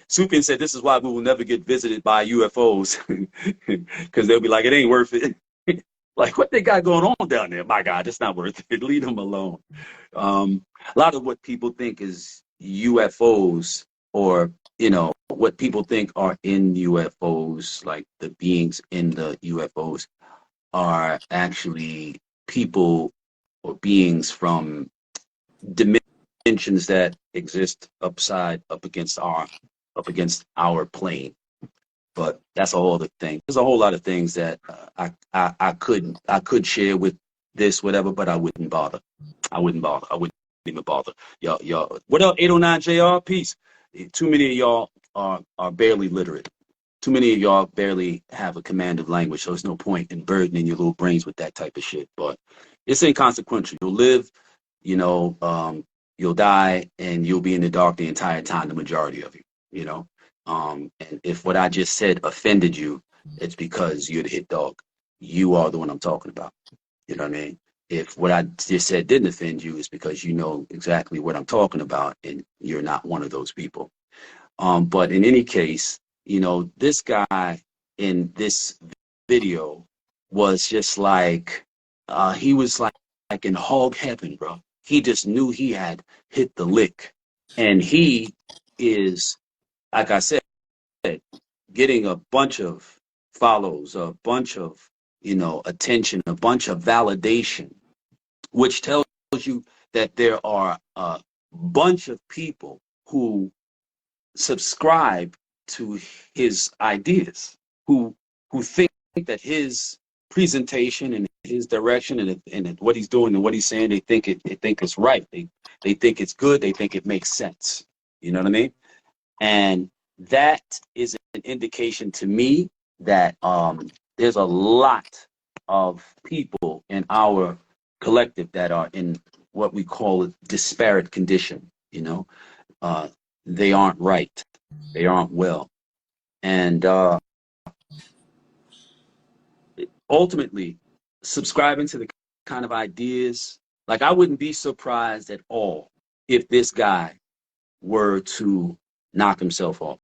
Supian said this is why we will never get visited by UFOs, because they'll be like, it ain't worth it. Like, what they got going on down there? My God, it's not worth it. Leave them alone. A lot of what people think is UFOs, or, you know, what people think are in UFOs, like the beings in the UFOs, are actually people or beings from dimensions that exist up against our plane. But that's a whole other thing. There's a whole lot of things that I could share with this, whatever, but I wouldn't bother. I wouldn't even bother. Y'all. What else? 809 JR, peace. Too many of y'all are barely literate. Too many of y'all barely have a command of language, so there's no point in burdening your little brains with that type of shit. But it's inconsequential. You'll live, you know, you'll die, and you'll be in the dark the entire time, the majority of you, you know. And if what I just said offended you, it's because you're the hit dog. You are the one I'm talking about. You know what I mean? If what I just said didn't offend you, it's because you know exactly what I'm talking about, and you're not one of those people. But in any case, you know, this guy in this video was just like, he was like in hog heaven, bro. He just knew he had hit the lick. And he is, like I said, getting a bunch of follows, a bunch of, you know, attention, a bunch of validation, which tells you that there are a bunch of people who subscribe to his ideas, who think that his presentation and his direction and what he's doing and what he's saying, they think it's right. They think it's good. They think it makes sense. You know what I mean? And that is an indication to me that there's a lot of people in our collective that are in what we call a disparate condition. You know, they aren't right. They aren't well. And ultimately, subscribing to the kind of ideas, like, I wouldn't be surprised at all if this guy were to knock himself off.